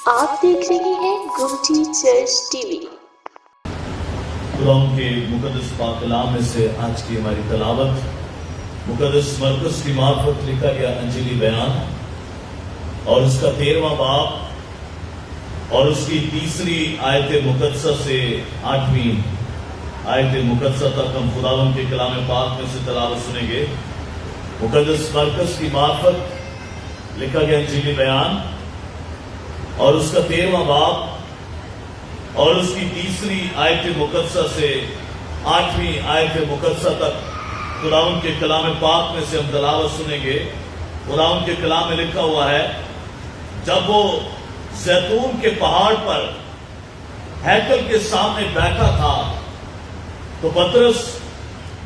آپ دیکھ رہے ہیں گمٹی چرچ ٹی وی۔ قرآن کے مقدس پاک کلام میں سے آج کی ہماری تلاوت مقدس مرکز کی معرفت لکھا گیا انجیلی بیان اور اس کا 13واں باب اور اس کی تیسری آیت مقدسہ سے 8ویں آیت مقدسہ تک ہم خداوند کے کلام پاک میں سے تلاوت سنیں گے۔ مقدس مرکز کی معرفت لکھا گیا انجیلی بیان اور اس کا 13واں باب اور اس کی تیسری آیت مقدسہ سے 8ویں آیت مقدسہ تک خداوند کے کلام پاک میں سے ہم تلاوت سنیں گے۔ خداوند کے کلام میں لکھا ہوا ہے، جب وہ زیتون کے پہاڑ پر ہیکل کے سامنے بیٹھا تھا تو پطرس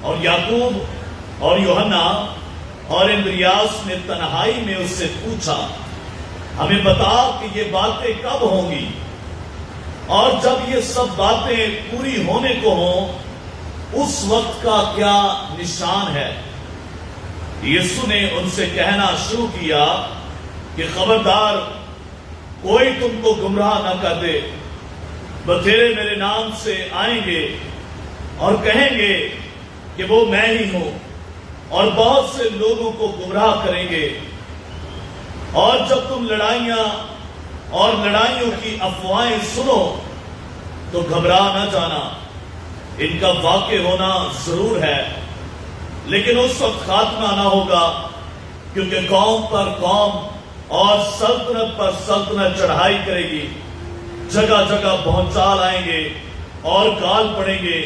اور یعقوب اور یوحنا اور اندریاس نے تنہائی میں اس سے پوچھا، ہمیں بتا کہ یہ باتیں کب ہوں گی اور جب یہ سب باتیں پوری ہونے کو ہوں اس وقت کا کیا نشان ہے؟ یسوع نے ان سے کہنا شروع کیا کہ خبردار کوئی تم کو گمراہ نہ کر دے، بتھیرے میرے نام سے آئیں گے اور کہیں گے کہ وہ میں ہی ہوں، اور بہت سے لوگوں کو گمراہ کریں گے۔ اور جب تم لڑائیاں اور لڑائیوں کی افواہیں سنو تو گھبرا نہ جانا، ان کا واقع ہونا ضرور ہے، لیکن اس وقت خاتمہ نہ ہوگا، کیونکہ قوم پر قوم اور سلطنت پر سلطنت چڑھائی کرے گی، جگہ جگہ بھونچال آئیں گے اور گال پڑیں گے۔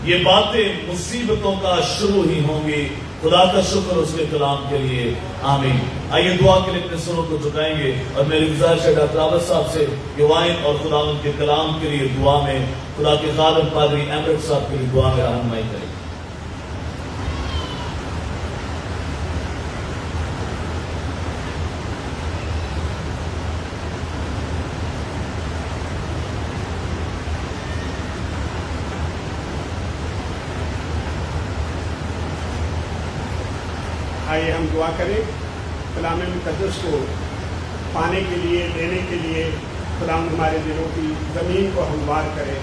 یہ باتیں مصیبتوں کا شروع ہی ہوں گی۔ خدا کا شکر اس کے کلام کے لیے، آمین۔ آئیے دعا کے لیے اپنے سروں کو جھکائیں گے اور میری گزارش ہے ڈاکٹر عابد صاحب سے یوائن اور خداوند کے کلام کے لیے دعا میں خدا کے خادم پادری ایمرٹ صاحب کے لیے دعا میں رہنمائی کریں۔ آئیے ہم دعا کریں، کلام مقدس کو پانے کے لیے، لینے کے لیے کلام ہمارے دلوں کی زمین کو ہموار کرے،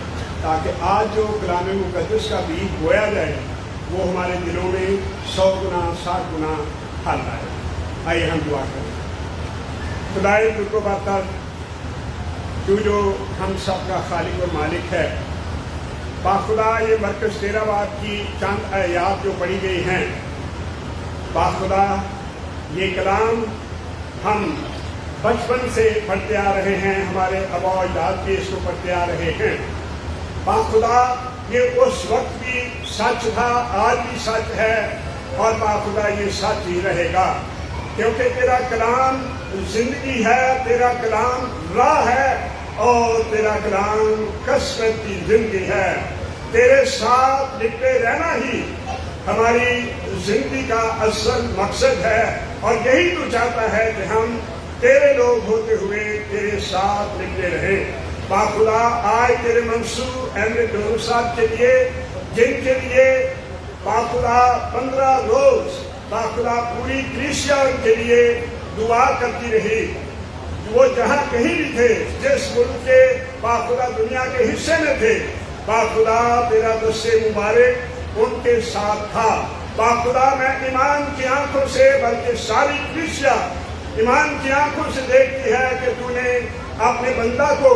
تاکہ آج جو کلام مقدس کا بیج بویا جائے وہ ہمارے دلوں میں 100 گنا 60 گنا پھل آئے۔ آئیے ہم دعا کریں۔ خدائے تو کو برکت، تو جو ہم سب کا خالق اور مالک ہے، باخدا یہ مرکز تیرا بات کی چند آیات جو پڑھی گئی ہیں، باخدا یہ کلام ہم بچپن سے پڑھتے آ رہے ہیں، ہمارے آباء و اجداد بھی اس کو پڑھتے آ رہے ہیں۔ باخدا یہ اس وقت بھی سچ تھا، آج بھی سچ ہے، اور باخدا یہ سچ ہی رہے گا، کیونکہ تیرا کلام زندگی ہے، تیرا کلام راہ ہے، اور تیرا کلام کثرت کی زندگی ہے۔ تیرے ساتھ لپٹے رہنا ہی ہماری زندگی کا اصل مقصد ہے، اور یہی تو چاہتا ہے کہ ہم تیرے لوگ ہوتے ہوئے تیرے ساتھ لپٹے رہیں۔ باخدا آج تیرے منصور احمد ڈور صاحب کے لیے، جن کے لیے باخدا 15 روز باخدا پوری کلیسیا ان کے لیے دعا کرتی رہی، وہ جہاں کہیں بھی تھے، جس ملک کے باخدا دنیا کے حصے میں تھے، باخدا تیرا دست مبارک ان کے ساتھ تھا۔ باخدا میں ایمان کی آنکھوں سے، بلکہ ساری کلیسیا ایمان کی آنکھوں سے دیکھتی ہے کہ تو نے اپنے بندہ کو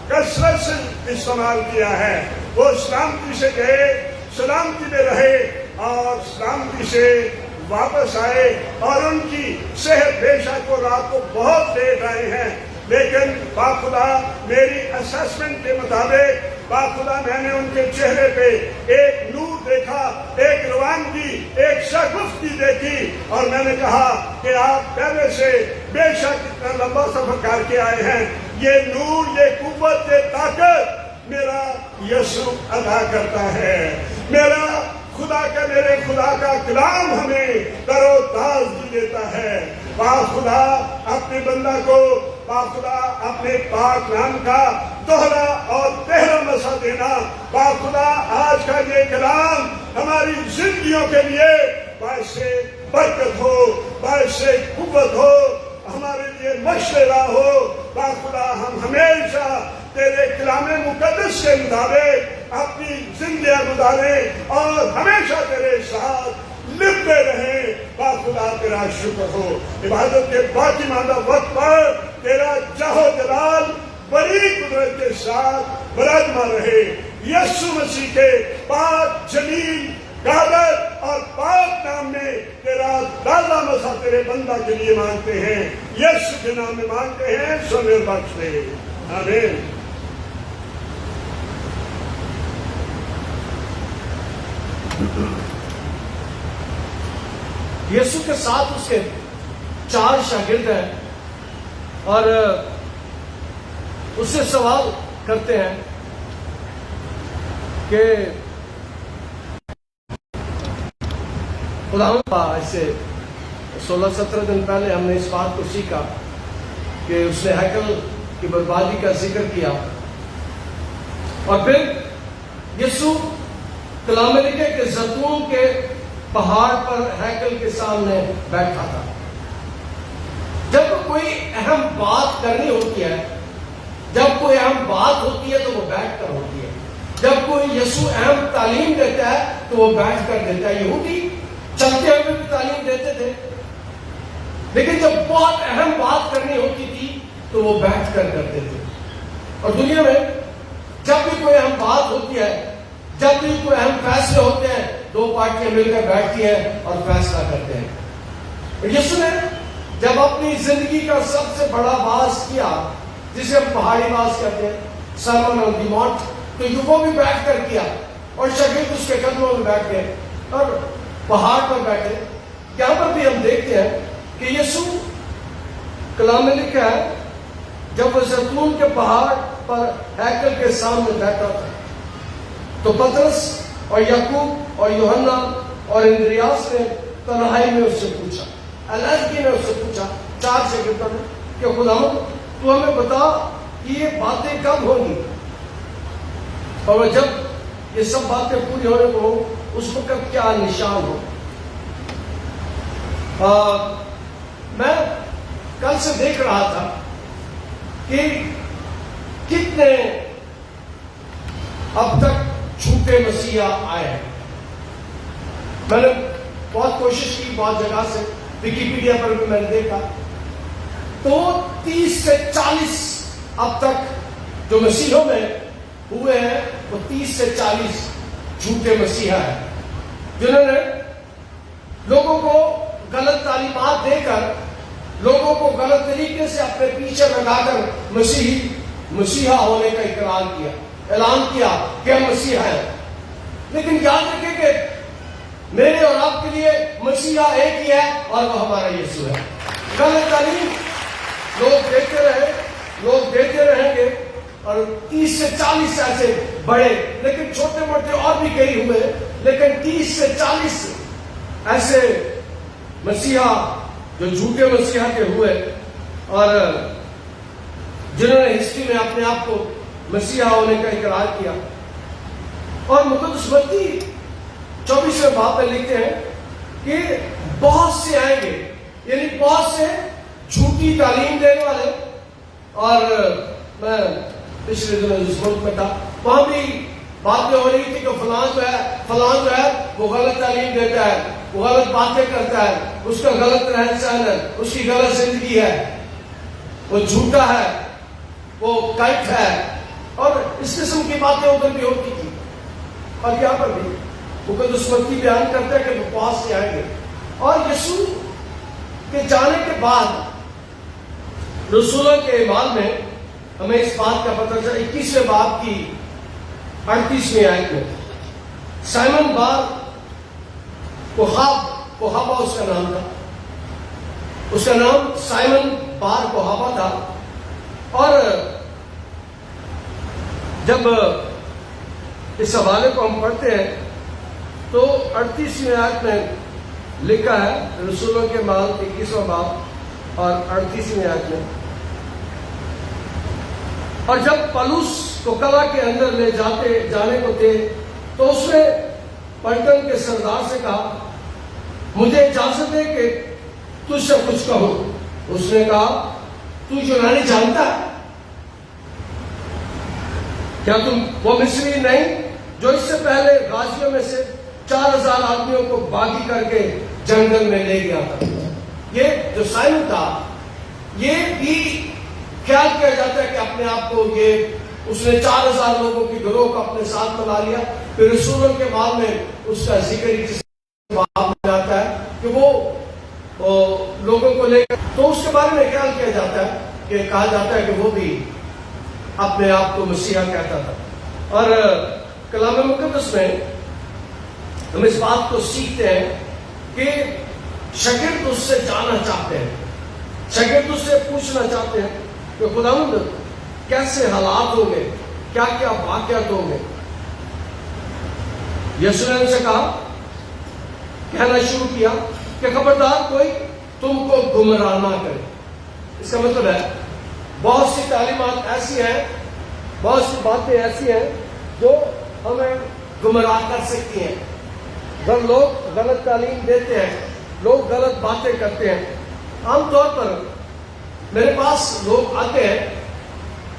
کثرت سے استعمال کیا ہے۔ وہ سلامتی سے گئے، سلامتی میں رہے اور سلامتی سے واپس آئے، اور ان کی صحت بے شک وہ رات کو بہت لیٹ آئے ہیں، لیکن باخدا میری اسیسمنٹ کے مطابق باخدا میں نے ان کے چہرے پہ ایک نور دیکھا، ایک روانگی، ایک شگفتگی دیکھی، اور میں نے کہا کہ آپ پہلے سے بے شک اتنا لمبا سفر کر کے آئے ہیں، یہ نور، یہ قوت، یہ طاقت میرا یسوع عطا کرتا ہے۔ میرا خدا کا، میرے خدا کا کلام ہمیں تر و تازگی دیتا ہے۔ باخدا اپنے بندہ کو، باخدا اپنے پاک نام کا دوہرا اور تہرا مسا دینا، باخدا آج کا یہ کلام ہماری زندگیوں کے لیے باعث برکت ہو، باعث قوت ہو، ہمارے لیے مشورہ ہو۔ خدا ہم ہمیشہ تیرے کلام مقدس کے مطابق اپنی زندگیاں گزاریں اور ہمیشہ تیرے ساتھ لپٹے رہیں۔ خدا تیرا شکر ہو، عبادت کے باقی ماندہ وقت پر تیرا جاہ و جلال بڑی قدرت کے ساتھ براجمان رہے۔ یسوع مسیح کے پاک جلیل قادر اور پاک نام میں تیرا دادا مسا تیرے بندہ کے لیے مانگتے ہیں، یسوع کے نام میں مانگتے ہیں، سمے بخش دے، آمین۔ یسوع کے ساتھ اس کے 4 شاگرد ہیں اور اس سے سوال کرتے ہیں کہ خدا ایسے 16-17 دن پہلے ہم نے اس بات کو سیکھا کہ اس نے ہیکل کی بربادی کا ذکر کیا، اور پھر یسوع کلام لکھے کہ زیتون کے پہاڑ پر ہیکل کے سامنے بیٹھا تھا۔ جب کوئی اہم بات کرنی ہوتی ہے، جب کوئی اہم بات ہوتی ہے تو وہ بیٹھ کر ہوتی ہے۔ جب کوئی یسوع اہم تعلیم دیتا ہے تو وہ بیٹھ کر دیتا ہے۔ یہودی چلتے ہوئے بھی تعلیم دیتے تھے، لیکن جب بہت اہم بات کرنی ہوتی تھی تو وہ بیٹھ کر کرتے تھے۔ اور دنیا میں جب بھی کوئی اہم بات ہوتی ہے، جب بھی کوئی اہم فیصلے ہوتے ہیں، 2 پارٹیاں مل کر بیٹھتی ہیں اور فیصلہ کرتے ہیں۔ یسوع نے جب اپنی زندگی کا سب سے بڑا واعظ کیا، جسے ہم پہاڑی واعظ کہتے ہیں، سرمن آن دی ماؤنٹ، تو وہ بھی بیٹھ کر کیا، اور شاگرد اس کے قدموں میں بیٹھ گئے اور پہاڑ پر بیٹھے۔ یہاں پر بھی ہم دیکھتے ہیں کہ یسوع کلام میں لکھا ہے جب وہ زیتون کے پہاڑ پر ہیکل کے سامنے بیٹھا تھا تو پترس اور یعقوب اور یوحنا اور اندریاس نے تنہائی میں اس سے پوچھا، علیحدگی میں اس سے پوچھا، 4 شاگردوں نے، کہ خداوند تو ہمیں بتا کہ یہ باتیں کب ہوں گی، اور جب یہ سب باتیں پوری ہونے کو ہو اس وقت کیا نشان ہو۔ میں کل سے دیکھ رہا تھا کہ کتنے اب تک جھوٹے مسیحا آئے ہیں۔ میں نے بہت کوشش کی، بہت جگہ سے، ویکیپیڈیا پر بھی میں نے دیکھا تو 30 سے 40 اب تک جو مسیحوں میں ہوئے ہیں وہ 30 سے 40 جھوٹے مسیحا ہیں، جنہوں نے لوگوں کو غلط تعلیمات دے کر، لوگوں کو غلط طریقے سے اپنے پیچھے لگا کر مسیحا ہونے کا اقرار کیا، اعلان کیا کہ ہم مسیحا ہیں۔ لیکن یاد رکھیں کہ میرے اور آپ کے لیے مسیحا ایک ہی ہے اور وہ ہمارا یسوع ہے۔ غلط تعلیم لوگ دیتے رہیں گے، اور 30 سے 40 ایسے بڑے، لیکن چھوٹے موٹے اور بھی کئی ہوئے، لیکن 30 سے 40 ایسے مسیحا جو جھوٹے مسیحا کے ہوئے، اور جنہوں نے ہسٹری میں اپنے آپ کو مسیحا ہونے کا اقرار کیا۔ اور مقدس متی 24ویں باب میں لکھتے ہیں کہ بہت سے آئیں گے، یعنی بہت سے جھوٹی تعلیم دینے والے۔ اور میں پچھلے دنوں جس ملک میں تھا وہاں بھی باتیں ہو رہی تھی کہ فلاں جو ہے وہ غلط تعلیم دیتا ہے، وہ غلط باتیں کرتا ہے، اس کا غلط رہن سہن ہے، اس کی غلط زندگی ہے، وہ جھوٹا ہے، وہ کلٹ ہے، اور اس قسم کی باتیں ادھر بھی ہوتی تھی۔ اور یہاں پر بھی مقدس متی بیان کرتا ہے کہ وہ پاس سے آئیں گے۔ اور یسوع کے جانے کے بعد رسولوں کے اعمال میں ہمیں اس بات کا پتہ چلا، 21ویں باب کی 38ویں آیت میں، سائمن بار کوہابا اس کا نام تھا، اس کا نام سائمن بار کوہابا تھا۔ اور جب اس حوالے کو ہم پڑھتے ہیں تو 38ویں آیت میں لکھا ہے، رسولوں کے اعمال 21واں باب اور 38ویں آیت میں، اور جب پولس کو قلعہ کے اندر لے جانے کو تھے تو اس نے پلٹن کے سردار سے کہا، مجھے اجازت دے کہ تجھ سے کچھ کہوں۔ اس نے کہا، تو یونانی جانتا ہے؟ کیا تم وہ مصری نہیں جو اس سے پہلے غازیوں میں سے 4000 آدمیوں کو باغی کر کے جنگل میں لے گیا تھا؟ یہ جو سائمن تھا یہ بھی خیال کیا جاتا ہے کہ اپنے آپ کو اس نے 4000 لوگوں کی گروہ کو اپنے ساتھ ملا لیا. پھر رسولوں کے بعد میں اس کا ذکر جس باب میں آتا ہے کہ وہ لوگوں کو لے کر، تو اس کے بارے میں خیال کیا جاتا ہے کہ کہا جاتا ہے کہ وہ بھی اپنے آپ کو مسیحا کہتا تھا. اور کلام مقدس میں ہم اس بات کو سیکھتے ہیں کہ شاگرد اس سے جاننا چاہتے ہیں، شاگرد اس سے پوچھنا چاہتے ہیں کہ خداوند کیسے حالات ہوں گے، کیا کیا واقعات ہوں گے. یسوع نے ان سے کہا، کہنا شروع کیا کہ خبردار کوئی تم کو گمراہ نہ کرے. اس کا مطلب ہے بہت سی تعلیمات ایسی ہیں، بہت سی باتیں ایسی ہیں جو ہمیں گمراہ کر سکتی ہیں. اگر لوگ غلط تعلیم دیتے ہیں، لوگ غلط باتیں کرتے ہیں. عام طور پر میرے پاس لوگ آتے ہیں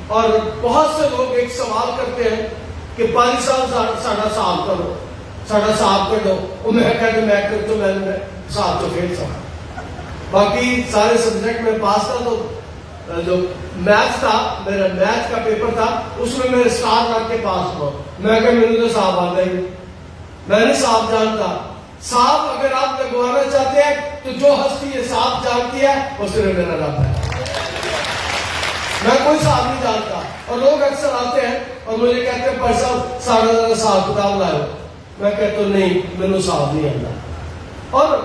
اور بہت سے لوگ ایک سوال کرتے ہیں کہ 5 سال ساڑھا صاحب کرو، ساڑھا صاحب کر دو. اور میں کہتے میں کر تو میں صاحب تو فیل تھا، باقی سارے سبجیکٹ میں پاس تھا. تو جو میتھ تھا، میرا میتھ کا پیپر تھا، اس میں میرے اسٹار لا کے پاس ہوا. میں کہ میرے تو صاحب آتا ہی، میں نے صاحب جانتا. صاحب اگر آپ لگوانا چاہتے ہیں تو جو ہستی یہ صاحب جانتی ہے وہ صرف میرا رب ہے. میں کوئی صاحب نہیں جانتا. اور لوگ اکثر آتے ہیں اور مجھے کہتے ہیں پر صاحب ساڑھا زیادہ صاحب کتاب لائے. میں کہتا ہوں نہیں، میرے صاحب نہیں آتا. اور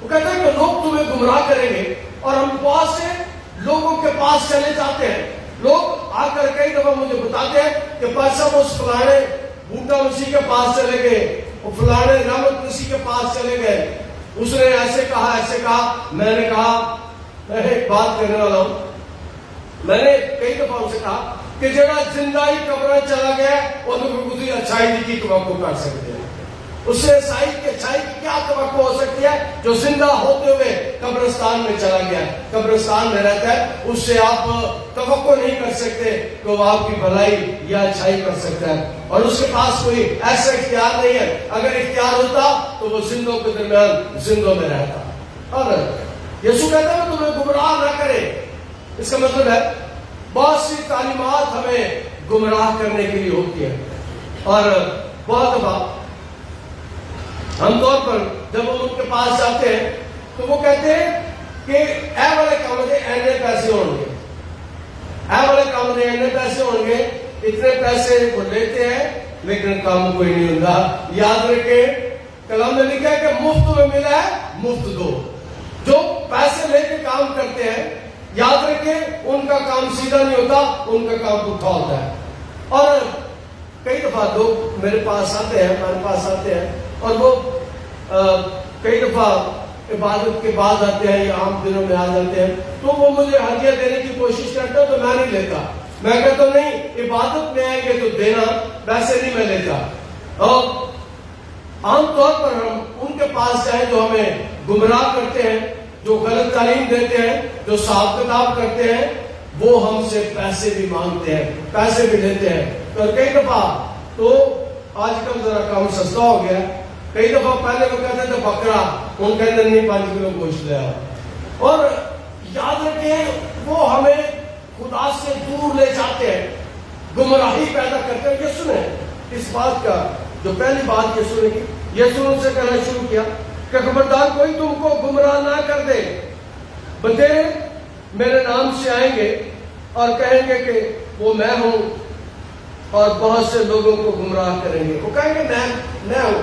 وہ کہتا ہے کہ لوگ تمہیں گمراہ کریں گے. اور ہم بہت سے لوگوں کے پاس چلے جاتے ہیں. لوگ آ کر کئی دفعہ مجھے بتاتے ہیں کہ پر صاحب اس فلانے بوٹا مسیح کے پاس چلے گئے، وہ فلانے رحمت مسیح کے پاس چلے گئے، اس نے ایسے کہا ایسے کہا. میں نے کہا میں ایک بات کرنے والا ہوں. میں نے کئی دفعہ ان سے کہا کہ جڑا زندہ ہی قبر چلا گیا وہ تو کوئی اچھائی کی توقع کر سکتے ہیں. اس سے اچھائی کی کیا توقع ہو سکتی ہے جو زندہ ہوتے ہوئے قبرستان میں چلا گیا، قبرستان میں رہتا ہے. اس سے آپ توقع نہیں کر سکتے کہ وہ آپ کی بھلائی یا اچھائی کر سکتا ہے. اور اس کے پاس کوئی ایسا اختیار نہیں ہے. اگر اختیار ہوتا تو وہ زندوں کے درمیان زندوں میں رہتا. اور یسوع کہتا ہے تمہیں گمراہ نہ کرے. اس کا مطلب ہے بہت سی تعلیمات ہمیں گمراہ کرنے کے لیے ہوتی ہیں. اور بہت دفعہ ہم طور پر جب ہم ان کے پاس جاتے ہیں تو وہ کہتے ہیں کہ اے والے کام دے اینے پیسے ہوں گے، اے والے کام دے اینے پیسے ہوں گے. اتنے پیسے وہ لیتے ہیں لیکن کام کوئی نہیں ہوتا. یاد رکھیں کلام میں لکھا ہے کہ مفت میں ملا ہے مفت دو. جو پیسے لے کے کام کرتے ہیں یاد رکھیں ان کا کام سیدھا نہیں ہوتا، ان کا کام پٹھا ہوتا ہے. اور کئی دفعہ لوگ میرے پاس آتے ہیں، ہمارے پاس آتے ہیں اور وہ کئی دفعہ عبادت کے بعد آتے ہیں یا عام دنوں میں آ جاتے ہیں تو وہ مجھے ہدیہ دینے کی کوشش کرتا ہے تو میں نہیں لیتا. میں کہتا ہوں نہیں، عبادت میں آئیں گے تو دینا، ویسے نہیں میں لیتا. اور عام طور پر ہم ان کے پاس جائیں جو ہمیں گمراہ کرتے ہیں، جو غلط تعلیم دیتے ہیں، جو حساب کتاب کرتے ہیں، وہ ہم سے پیسے بھی مانگتے ہیں، پیسے بھی لیتے ہیں. تو کئی دفعہ تو آج کل ذرا کام سستا ہو گیا. کئی دفعہ پہلے وہ کہتے تھے بکرا، ان کے اندر نہیں 5 کلو گوشت لے آؤ. اور یاد رکھیں وہ ہمیں خدا سے دور لے جاتے ہیں، گمراہی پیدا کرتے ہیں. یہ سنیں اس بات کا جو پہلی بات یہ سنے کی، یہ سنوں سے کہنا شروع کیا کہ خبردار کوئی تم کو گمراہ نہ کر دے. بندے میرے نام سے آئیں گے اور کہیں گے کہ وہ میں ہوں اور بہت سے لوگوں کو گمراہ کریں گے. وہ کہیں گے میں ہوں.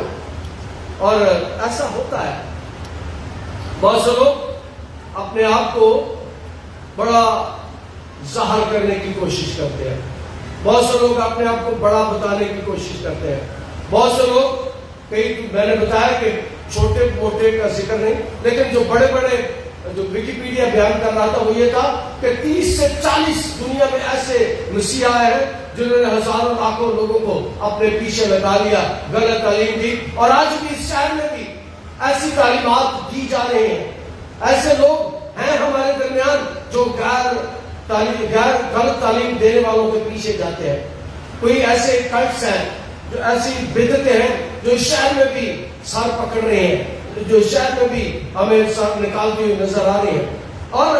اور ایسا ہوتا ہے بہت سے لوگ اپنے آپ کو بڑا ظاہر کرنے کی کوشش کرتے ہیں. بہت سے لوگ اپنے آپ کو بڑا بتانے کی کوشش کرتے ہیں. بہت سے لوگ کئی میں نے بتایا کہ چھوٹے موٹے کا ذکر نہیں، لیکن جو بڑے بڑے جو ویکیپیڈیا بیان کر رہا تھا وہ یہ تھا کہ 30 سے 40 دنیا میں ایسے مسیح آئے ہیں جنہوں نے ہزاروں لاکھوں لوگوں کو اپنے پیچھے لگا لیا، غلط تعلیم دی. اور آج بھی اس شہر میں بھی ایسی تعلیمات دی جا رہی ہیں. ایسے لوگ ہیں ہمارے درمیان جو غلط تعلیم دینے والوں کے پیچھے جاتے ہیں. کوئی ایسے کلٹس ہیں جو ایسی بدعتیں ہیں جو شہر میں بھی سر پکڑ رہے ہیں, جو شہر میں بھی ہمیں سر نکالتی ہوئی نظر آ رہی ہیں. اور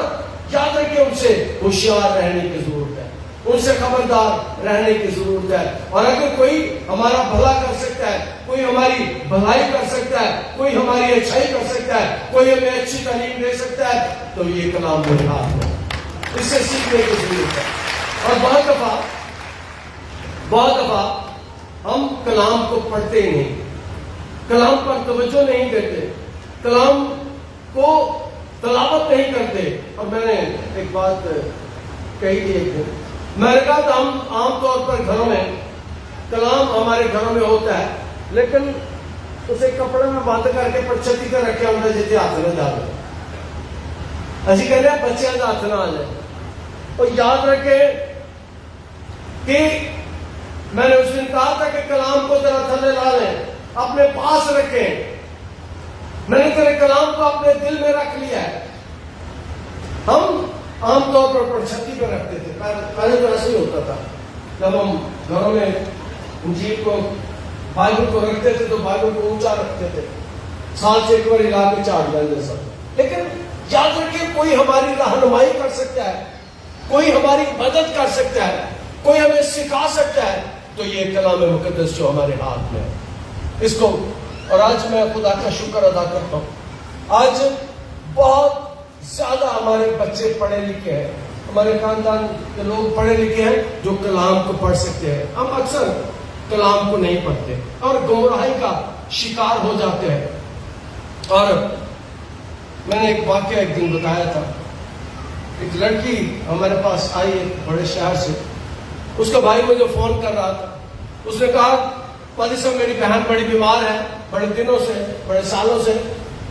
یاد رکھیں ان سے ہوشیار رہنے کی ضرورت ہے, ان سے خبردار رہنے کی ضرورت ہے. اور اگر کوئی ہمارا بھلا کر سکتا ہے, کوئی ہماری بھلائی کر سکتا ہے, کوئی ہماری اچھائی کر سکتا ہے, کوئی ہمیں اچھی تعلیم دے سکتا ہے, تو یہ کلام میرے ہاتھ میں, اس سے سیکھنے کی ضرورت ہے. اور بہت دفعہ ہم کلام کو پڑھتے ہی نہیں, کلام پر توجہ نہیں دیتے, کلام کو تلاوت نہیں کرتے. اور میں نے ایک بات کہی تھی ایک دن, میں نے کہا ہم عام طور پر گھروں میں کلام ہمارے گھروں میں ہوتا ہے, لیکن اسے کپڑے میں بند کر کے پرچتی کر رکھے ہوتا ہے جیسے ہاتھ نہ جائے. اسی کہتے ہیں بچے کا ہاتھ نہ آ جائے. اور یاد رکھیں کہ میں نے اس دن کہا تھا کہ کلام کو ذرا تھلے لا لیں, اپنے پاس رکھیں. میں نے تیرے کلام کو اپنے دل میں رکھ لیا ہے. ہم عام طور پر پرچھتی پہ رکھتے تھے, پہلے تو ایسے ہی ہوتا تھا. جب ہم گھروں میں انجیل کو بائبل کو رکھتے تھے تو بائبل کو اونچا رکھتے تھے, سال سے ایک بار لا کے چاٹ لیتے سب. لیکن یاد رکھیں کوئی ہماری رہنمائی کر سکتا ہے, کوئی ہماری مدد کر سکتا ہے, کوئی ہمیں سکھا سکتا ہے, تو یہ کلام مقدس جو ہمارے ہاتھ میں ہے اس کو. اور آج میں خدا کا شکر ادا کرتا ہوں, آج بہت زیادہ ہمارے بچے پڑھے لکھے ہیں, ہمارے خاندان کے لوگ پڑھے لکھے ہیں جو کلام کو پڑھ سکتے ہیں. ہم اکثر کلام کو نہیں پڑھتے اور گمراہی کا شکار ہو جاتے ہیں. اور میں نے ایک واقعہ ایک دن بتایا تھا, ایک لڑکی ہمارے پاس آئی ایک بڑے شہر سے, اس کا بھائی مجھے فون کر رہا تھا. اس نے کہا پادری صاحب میری بہن بڑی بیمار ہے, بڑے دنوں سے, بڑے سالوں سے.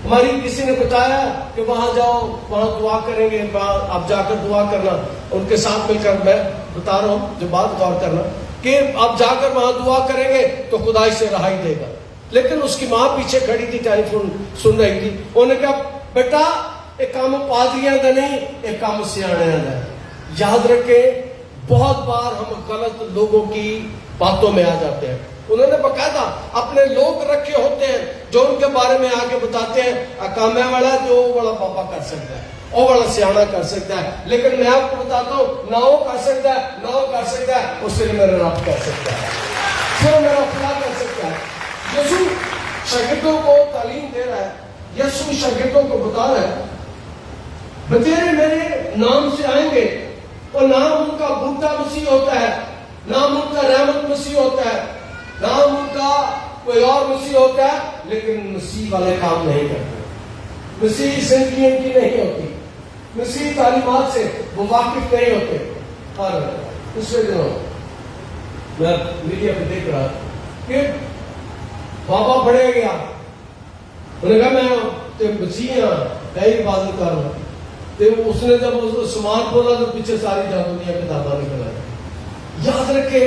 ہماری کسی نے بتایا کہ وہاں جاؤ, وہاں دعا کریں گے, آپ جا کر دعا کرنا. ان کے ساتھ مل کر میں بتا رہا ہوں جو بات غور کرنا کہ آپ جا کر وہاں دعا کریں گے تو خدا اسے رہائی دے گا. لیکن اس کی ماں پیچھے کھڑی تھی, ٹیلی فون سن رہی تھی. انہوں نے کہا بیٹا ایک کام پادریاں کا نہیں, ایک کام سیاڑیاں کا ہے. یاد رکھیں بہت بار ہم غلط لوگوں کی باتوں میں آ جاتے ہیں. انہوں نے باقاعدہ اپنے لوگ رکھے ہوتے ہیں جو ان کے بارے میں آ کے بتاتے ہیں کامیا والا جو بڑا پاپا کر سکتا ہے, وہ بڑا سیاح کر سکتا ہے. لیکن میں آپ کو بتاتا ہوں نہ وہ کر سکتا ہے, نہ وہ کر سکتا ہے, اس سے میرا رب کر سکتا ہے, صرف میرا خدا کر سکتا ہے. یسوع شاگردوں کو تعلیم دے رہا ہے, یسوع شاگردوں کو بتا رہا ہے بتیرے میرے نام سے آئیں گے, اور نام ان کا بھوٹا مسیح ہوتا ہے, نام ان کا رحمت مسیح ہوتا ہے, نام ان کا کوئی اور مسیح ہوتا ہے, لیکن مسیح والے کام نہیں کرتے. مسیح زندگی ان کی نہیں ہوتی, مسیح تعلیمات سے وہ واقف نہیں ہوتے. اور دوسرے دنوں میں میڈیا پہ دیکھ رہا کہ بابا بڑھے گیا, انہوں نے کہا میں مسیح کئی عبادت کر رہا ہوں. اس نے جب اس کو سمان بولا تو پیچھے ساری جادویاں کے دادا نکل آئے. یاد رکھے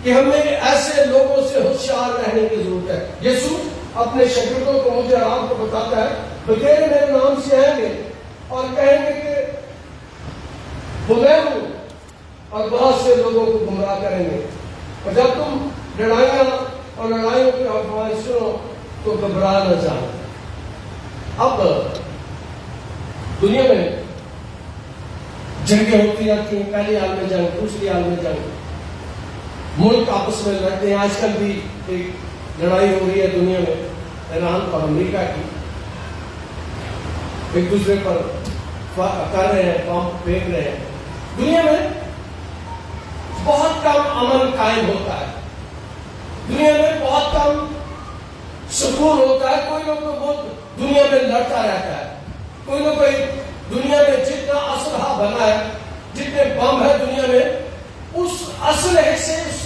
کہ ہمیں ایسے لوگوں سے ہوشیار رہنے کی ضرورت ہے. یسوع اپنے شاگردوں کو, مجھے آپ کو بتاتا ہے بغیر میرے نام سے آئیں گے اور کہیں گے کہ وہ میں ہوں, اور بہت سے لوگوں کو گمراہ کریں گے. اور جب تم لڑائیاں اور لڑائیوں کی افواہیں سنو تو گھبرا نہ جاؤ. اب دنیا میں جنگیں ہوتی رہتی ہیں, پہلی عالمی جنگ, دوسری عالمی جنگ, ملک آپس میں لڑتے ہیں. آج کل بھی ایک لڑائی ہو رہی ہے دنیا میں ایران اور امریکہ کی, ایک دوسرے پر کر رہے ہیں, بم پھینک رہے ہیں. دنیا میں بہت کم امن قائم ہوتا ہے, دنیا میں بہت کم سکون ہوتا ہے. کوئی نہ کوئی ملک دنیا میں لڑتا رہتا ہے, کوئی نہ کوئی دنیا میں جتنا اسلحہ بنا ہے, جتنے بم ہے دنیا میں, اس اسلحے سے, اس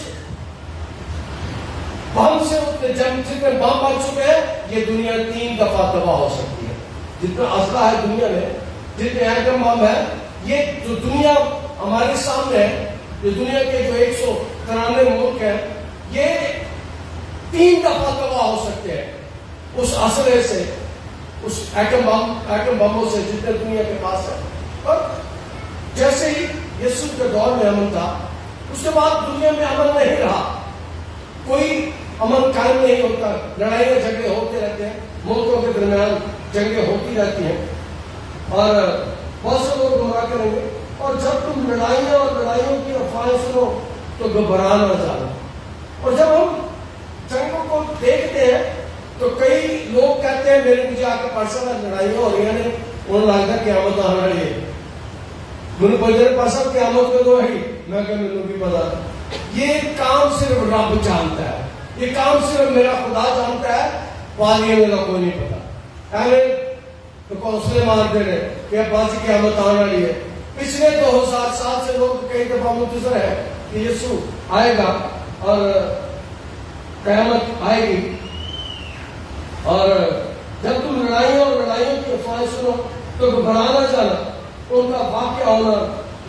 بم سے جتنے بم بن چکے ہیں, یہ دنیا 3 دفعہ تباہ ہو سکتی ہے. جتنا اسلحہ ہے دنیا میں, جتنے ایٹم بم ہے, یہ جو دنیا ہمارے سامنے ہے, جو دنیا کے جو 193 ملک ہیں, یہ 3 دفعہ تباہ ہو سکتے ہیں اس اسلحے سے, اس ایٹم بموں سے جتنے دنیا کے پاس ہے. اور جیسے ہی یسوع کے دور میں امن تھا، اس کے بعد دنیا میں امن نہیں رہا، کوئی امن قائم نہیں ہوتا، لڑائیاں جھگڑے ہوتے رہتے ہیں، ملکوں کے درمیان جنگیں ہوتی رہتی ہیں، اور بہت سے لوگ گمراہ کریں گے. اور جب تم لڑائیاں اور لڑائیوں کی افواہیں سنو تو گھبرا نہ جانا. اور جب ہم جنگوں کو دیکھتے ہیں تو کئی لوگ کہتے ہیں مجھے آ کے پرسا لڑائیاں ہو رہی ہیں، انہوں نے لگتا قیامت آنے والی ہے، مجھے پوچھتے پرسا قیامت کو تو ہے، میں کہ مجھے بھی پتا. یہ کام صرف رب جانتا ہے، یہ کام صرف میرا خدا جانتا ہے، والی میرا کوئی نہیں پتا. تو حوصلے مارتے رہے کہ اب بازی قیامت آنے والی ہے. پچھلے 2000 سال سے لوگ کئی دفعہ منتظر ہے کہ یسوع آئے گا اور قیامت آئے گی. اور جب تم لڑائیوں اور لڑائیوں کی افواہیں سنو تو گھبرا نہ جانا، ان کا واقعہ ہونا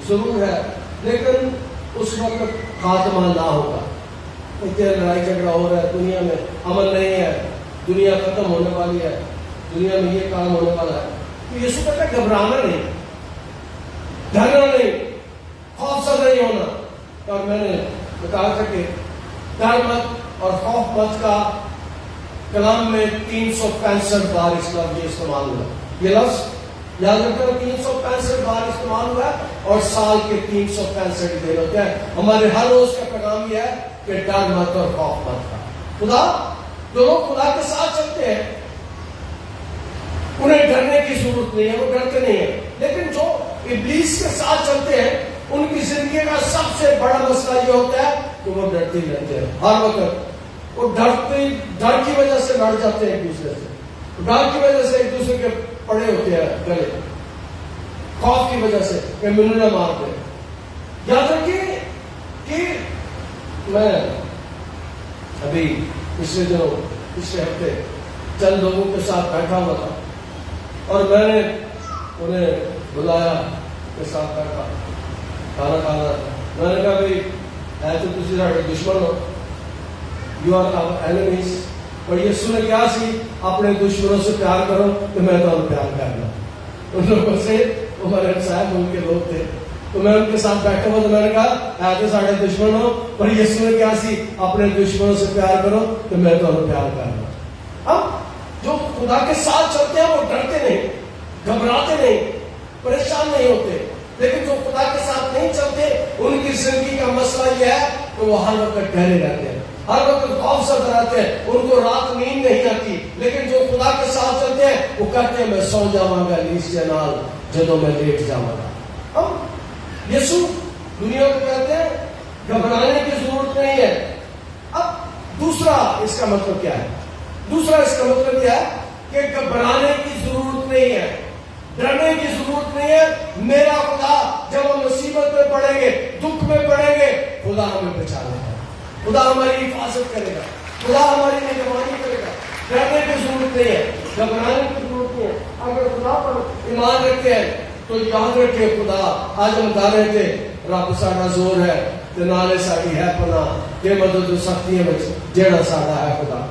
ضرور ہے، لیکن اس وقت خاتمہ نہ ہوگا. اتنے لڑائی جھگڑا ہو رہا ہے، دنیا میں امن نہیں ہے، دنیا ختم ہونے والی ہے، دنیا میں یہ کام ہونے والا ہے. تو یسوع کہتا ہے گھبرانا نہیں، ڈرنا نہیں، خوف زدہ نہیں ہونا. اور میں نے بتایا تھا کہ ڈر مت اور خوف مت کا کلام میں 365 بار اس لفظ یہ استعمال ہوا. یہ لفظ یاد رکھنا 365 بار استعمال ہوا ہے، اور سال کے 365 دن ہوتے ہیں. ہمارے ہر روز کا پیغام یہ ہے کہ ڈر مت اور خوف مت کا. خدا جو لوگ خدا کے ساتھ چلتے ہیں انہیں ڈرنے کی ضرورت نہیں ہے، وہ ڈرتے نہیں ہیں. لیکن جو ابلیس کے ساتھ چلتے ہیں ان کی زندگی کا سب سے بڑا مسئلہ یہ ہوتا ہے کہ وہ ڈرتے ہی رہتے ہیں ہر وقت. وہ ڈر کی وجہ سے لڑ جاتے ہیں ایک دوسرے سے، ڈر کی وجہ سے ایک دوسرے کے پڑے ہوتے ہیں گلے، خوف کی وجہ سے کہ مجھے نہ مار دے. یاد رکھیے کہ میں ابھی پچھلے ہفتے چند لوگوں کے ساتھ بیٹھا ہوا تھا اور میں نے انہیں بلایا کے ساتھ بیٹھا کھانا کھانا. میں نے کہا بھائی ہے تو تسی ساڈے دشمن ہو، یو آر آور اینیمیز. اور یسوع نے کیا سی اپنے دشمنوں سے پیار کرو تو میں تو پیار کرنا. ان لوگوں سے ہمارے صاحب ان کے لوگ تھے تو میں ان کے ساتھ بیٹھا ہوا تو میں نے کہا ہے تو ساڈے دشمن ہو، پر یسوع نے کیا سی اپنے دشمنوں سے پیار کرو تو میں تو پیار کرنا. اب جو خدا کے ساتھ چلتے ہیں وہ ڈرتے نہیں، گھبراتے نہیں، پریشان نہیں ہوتے. لیکن جو خدا کے ساتھ نہیں چلتے ان کی زندگی کا مسئلہ یہ ہے کہ وہ ہر وقت ڈرے رہتے ہیں، ہر وقت خوف زدہ رہتے ہیں، ان کو رات نیند نہیں آتی. لیکن جو خدا کے ساتھ چلتے ہیں وہ کہتے ہیں میں سو جاواں گا نیچے نال جدوں میں لیٹ جاواں گا. اب یسوع دنیا کو کہتے ہیں گھبرانے کی ضرورت نہیں ہے. اب دوسرا اس کا مطلب کیا ہے؟ دوسرا اس کا مطلب یہ ہے کہ گھبرانے کی ضرورت نہیں ہے، ڈرنے کی ضرورت نہیں ہے. میرا خدا جب ہم مصیبت میں پڑیں گے، دکھ میں پڑیں گے، خدا ہمیں بچا لے گا، خدا ہماری حفاظت کرے گا، خدا ہماری نگہبانی کرے گا. ڈرنے کی ضرورت نہیں ہے، گھبرانے کی ضرورت نہیں ہے. اگر خدا پر ایمان رکھتے ہیں تو یاد رکھے خدا آج ہم گا رہے تھے رب ساڈا زور ہے تے نالے ساڈی ہے پناہ، کہ مدد سختیاں میں جیڑا ساڈا ہے خدا.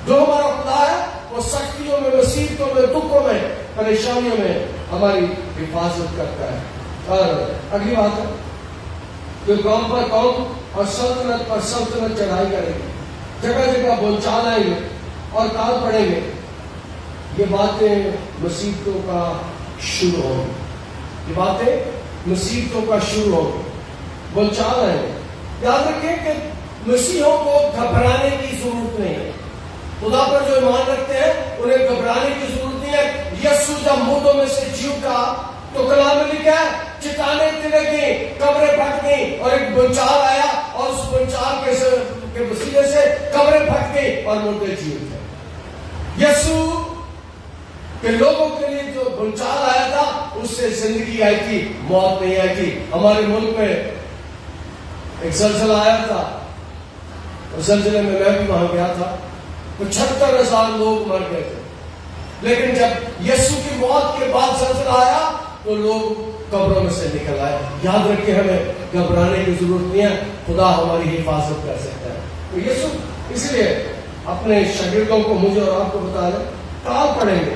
جو ہمارا خدا ہے وہ سختیوں میں، مصیبتوں میں، دکھوں میں، پریشانیوں میں ہماری حفاظت کرتا ہے. اور اگلی بات ہے کہ قوم پر قوم اور سلطنت پر سلطنت چڑھائی کرے گی، جگہ جگہ بولچال آئیں گے اور کال پڑیں گے. یہ باتیں مصیبتوں کا شروع ہوگی، یہ باتیں مصیبتوں کا شروع ہوگی، بولچال آئیں گے. یاد رکھیں کہ مسیحوں کو گھبرانے کی ضرورت نہیں ہے. خدا پر جو ایمان رکھتے ہیں انہیں گھبرانے کی ضرورت نہیں ہے. یسوع جب مردوں میں سے جی اٹھا تو کلام میں لکھا ہے چٹانیں تلک گئیں، قبریں پھٹ گئیں، اور ایک بنچال آیا اور اس بنچال کے وسیلے سے قبریں پھٹ گئیں اور مردے جی اٹھے. یسوع کے لوگوں کے لیے جو بنچال آیا تھا اس سے زندگی آئی تھی، موت نہیں آئی تھی. ہمارے ملک میں ایک زلزلہ آیا تھا، اس زلزلے میں بھی وہاں گیا تھا تو 76,000 لوگ مر گئے تھے. لیکن جب یسوع کی موت کے بعد زلزلہ آیا تو لوگ قبروں میں سے نکل آئے. یاد رکھیں ہمیں گھبرانے کی ضرورت نہیں ہے، خدا ہماری حفاظت کر سکتا ہے. تو یسوع اس لیے اپنے شاگردوں کو، مجھے اور آپ کو بتا دیں، کال پڑیں گے